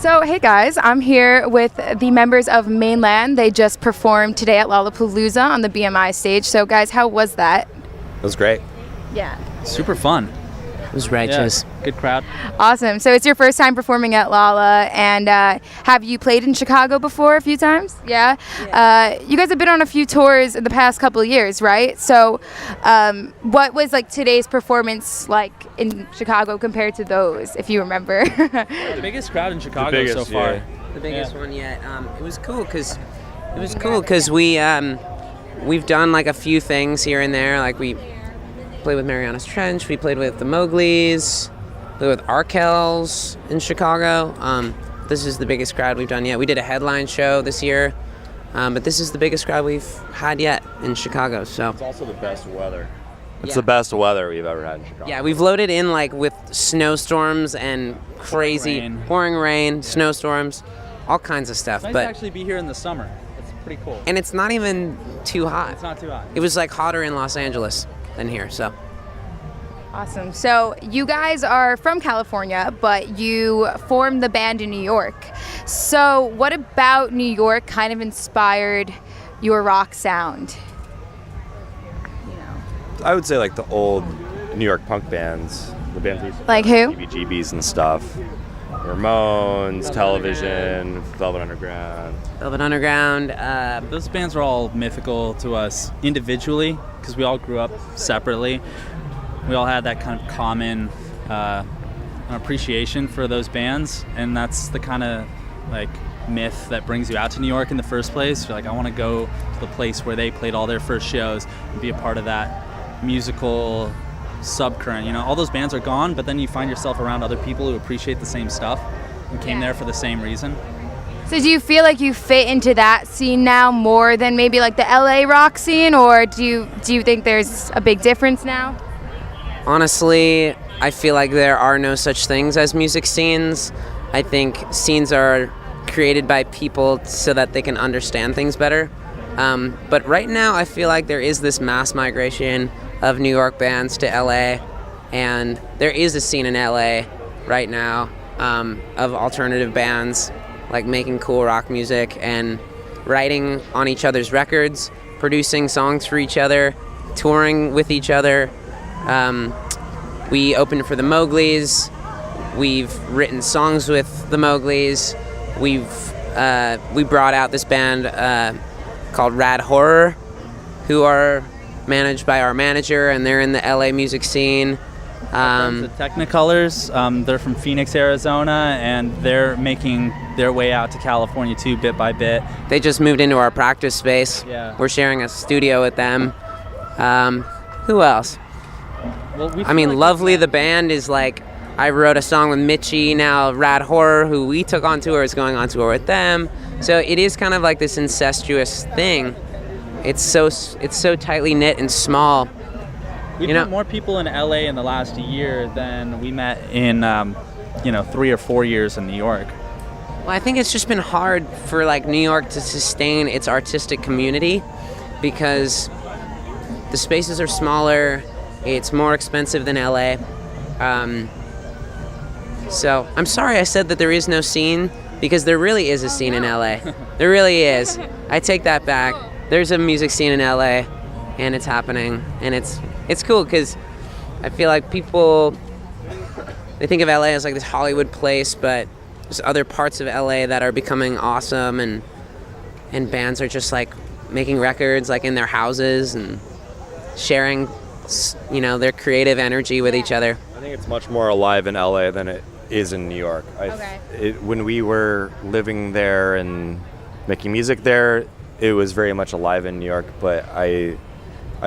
So, hey guys, I'm here with the members of Mainland. They just performed today at Lollapalooza on the BMI stage. So, guys, how was that? It was great. Yeah. Super fun. It was righteous. Yeah, good crowd. Awesome. So, it's your first time performing at Lolla, and have you played in Chicago before a few times? Yeah. You guys have been on a few tours in the past couple of years, right? So, what was like today's performance like in Chicago compared to those, if you remember? The biggest crowd in Chicago so far. Yeah. The biggest one yet. It was cool because we've done like a few things here and there. Like we played with Mariana's Trench, we played with the Mowgli's, played with Arkells in Chicago. This is the biggest crowd we've done yet. We did a headline show this year, but this is the biggest crowd we've had yet in Chicago. So It's also the best weather. It's the best weather we've ever had in Chicago. yeah, we've loaded in like with snowstorms and crazy pouring rain, snowstorms, all kinds of stuff. It's nice to actually be here in the summer. It's pretty cool. And it's not even too hot. It's not too hot. It was like hotter in Los Angeles than here, so. Awesome. So you guys are from California, but you formed the band in New York. So what about New York kind of inspired your rock sound? I would say like the old New York punk bands, the bands we used to Like who? GBGBs and stuff. Ramones, Television, Velvet Underground. Velvet Underground, Those bands are all mythical to us individually because we all grew up separately. We all had that kind of common appreciation for those bands, and that's the kind of like myth that brings you out to New York in the first place. You're like, I want to go to the place where they played all their first shows and be a part of that musical subcurrent. You know, all those bands are gone, but then you find yourself around other people who appreciate the same stuff and came there for the same reason. So do you feel like you fit into that scene now more than maybe like the LA rock scene, or do you think there's a big difference now? honestly, I feel like there are no such things as music scenes. I think scenes are created by people so that they can understand things better. But right now, I feel like there is this mass migration of New York bands to LA, and there is a scene in LA right now of alternative bands like making cool rock music and writing on each other's records, producing songs for each other, touring with each other. We opened for the Mowgli's. We've written songs with the Mowgli's. We brought out this band called Rad Horror, who are managed by our manager, and they're in the LA music scene. The Technicolors, they're from Phoenix, Arizona, and they're making their way out to California too, bit by bit. They just moved into our practice space. Yeah. We're sharing a studio with them. Who else? Well, I mean, Lovely, the band, is like, I wrote a song with Mitchie. Now Rad Horror, who we took on tour, is going on tour with them. So it is kind of like this incestuous thing. It's so tightly knit and small. We've met more people in LA in the last year than we met in 3 or 4 years in New York. Well, I think it's just been hard for like New York to sustain its artistic community because the spaces are smaller. It's more expensive than LA. So I'm sorry I said that there is no scene, because there really is a scene in LA. There really is. I take that back. There's a music scene in LA, and it's happening, and it's cool because I feel like people, they think of LA as like this Hollywood place, but there's other parts of LA that are becoming awesome, and bands are just like making records like in their houses and sharing their creative energy with each other. I think it's much more alive in LA than it is in New York. When we were living there and making music there, it was very much alive in New York, but I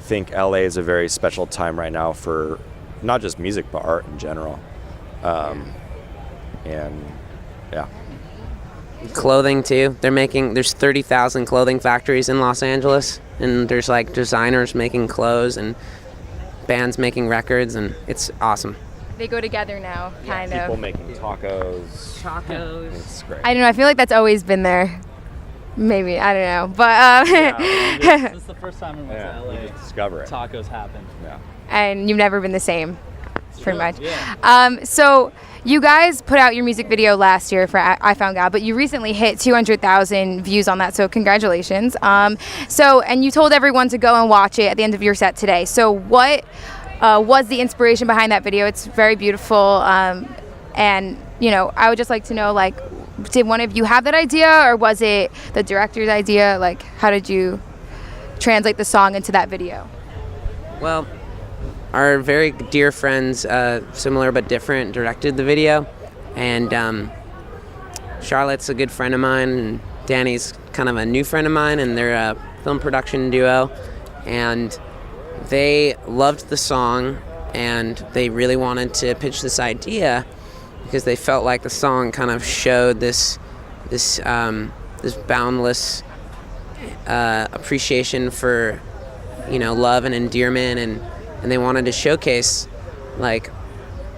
think LA is a very special time right now for not just music but art in general. And yeah. Clothing too. There's 30,000 clothing factories in Los Angeles, and there's like designers making clothes and bands making records, and it's awesome. They go together now, kind of. People making tacos. It's great. I don't know. I feel like that's always been there. Maybe, I don't know, but This is the first time we went to LA. You just discover it. Tacos happened. Yeah. and you've never been the same. pretty much. So you guys put out your music video last year for I Found God, but you recently hit 200,000 views on that, so congratulations. And you told everyone to go and watch it at the end of your set today. So what was the inspiration behind that video? It's very beautiful, and I would just like to know, like, did one of you have that idea, or was it the director's idea? Like, how did you translate the song into that video? Well, our very dear friends, similar but different, directed the video, and Charlotte's a good friend of mine, and Danny's kind of a new friend of mine, and they're a film production duo, and they loved the song, and they really wanted to pitch this idea because they felt like the song kind of showed this boundless appreciation for love and endearment, and they wanted to showcase like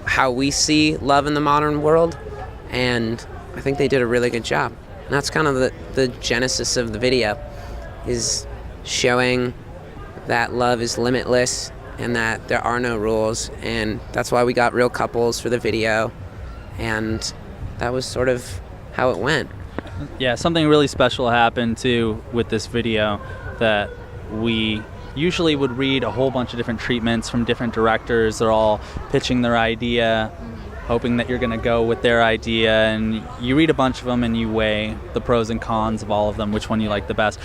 how we see love in the modern world, and I think they did a really good job. And that's kind of the genesis of the video, is showing that love is limitless and that there are no rules, and that's why we got real couples for the video, and that was sort of how it went. Yeah, something really special happened too with this video, that we usually would read a whole bunch of different treatments from different directors. They're all pitching their idea, hoping that you're going to go with their idea, and you read a bunch of them and you weigh the pros and cons of all of them, which one you like the best.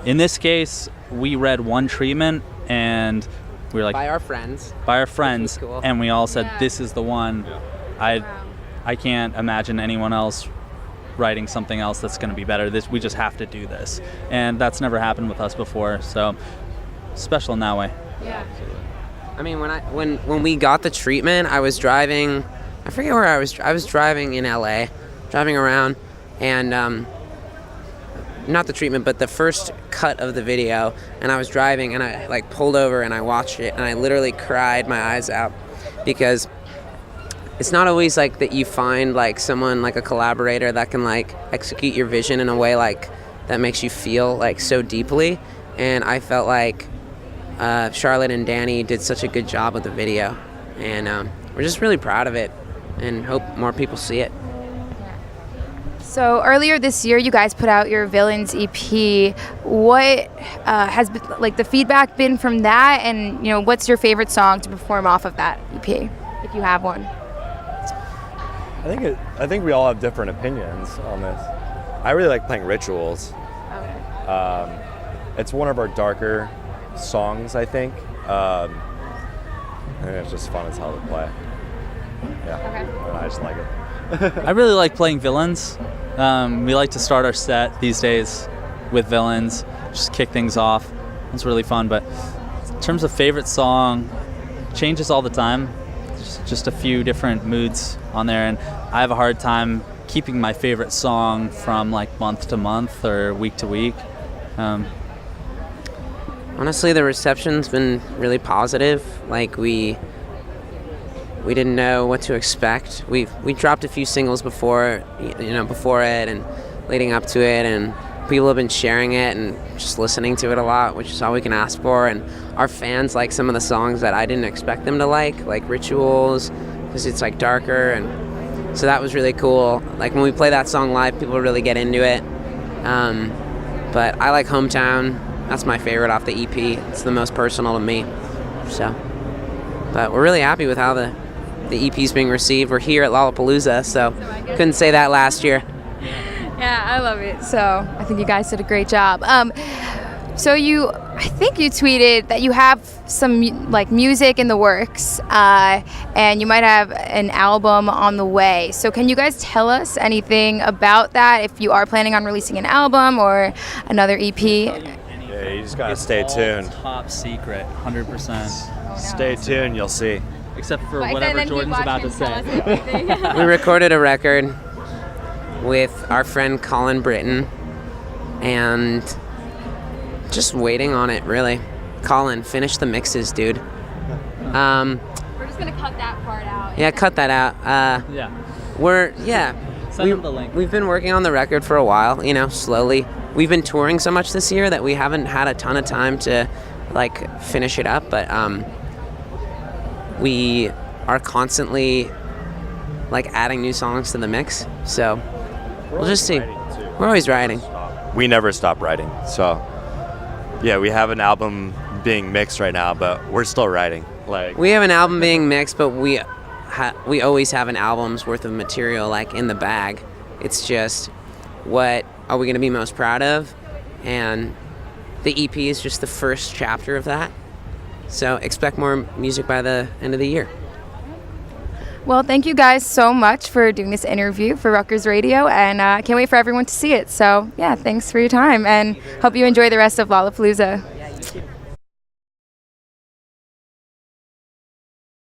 In this case, we read one treatment and we were like, by our friends, cool. And we all said, this is the one. I can't imagine anyone else writing something else that's going to be better. We just have to do this, and that's never happened with us before, so special in that way. Yeah. I mean, when we got the treatment, I was driving. I forget where I was. I was driving in LA, driving around, and not the treatment, but the first cut of the video. And I was driving, and I like pulled over and I watched it, and I literally cried my eyes out, because it's not always like that you find like someone, like a collaborator, that can like execute your vision in a way like that makes you feel like so deeply. And I felt like Charlotte and Danny did such a good job with the video, and we're just really proud of it and hope more people see it. So earlier this year, you guys put out your Villains EP. What has been, like, the feedback been from that, and what's your favorite song to perform off of that EP, if you have one? I think we all have different opinions on this. I really like playing Rituals. Okay. It's one of our darker songs, I think. And it's just fun as hell to play. Yeah. Okay. I just like it. I really like playing Villains. We like to start our set these days with Villains, just kick things off. It's really fun, but in terms of favorite song, changes all the time. Just a few different moods on there, and I have a hard time keeping my favorite song from like month to month or week to week. Honestly, the reception's been really positive. Like we didn't know what to expect. We dropped a few singles before it and leading up to it, and people have been sharing it and just listening to it a lot, which is all we can ask for. And our fans like some of the songs that I didn't expect them to like Rituals, because it's like darker, and so that was really cool. Like when we play that song live, people really get into it. But I like Hometown. That's my favorite off the EP. It's the most personal to me. So, but we're really happy with how the EP's being received. We're here at Lollapalooza, so couldn't say that last year. Yeah, I love it. So I think you guys did a great job. So I think you tweeted that you have some music in the works, and you might have an album on the way. So can you guys tell us anything about that, if you are planning on releasing an album or another EP? Yeah, you just gotta stay tuned. Top secret, 100%. Stay tuned, you'll see. Except for whatever Jordan's about to say. We recorded a record with our friend Colin Britton, and just waiting on it, really. Colin, finish the mixes, dude. We're just gonna cut that part out. Yeah, cut that out. Send them the link. We've been working on the record for a while, slowly. We've been touring so much this year that we haven't had a ton of time to finish it up, but we are constantly like adding new songs to the mix. So we'll just see. We're always writing. We never stop writing. So yeah, we have an album being mixed right now, but we're still writing. Like, we have an album being mixed, but we always have an album's worth of material like in the bag. It's just, what are we going to be most proud of? And the EP is just the first chapter of that. So expect more music by the end of the year. Well, thank you guys so much for doing this interview for Rutgers Radio, and I can't wait for everyone to see it. So, yeah, thanks for your time, and hope you enjoy the rest of Lollapalooza.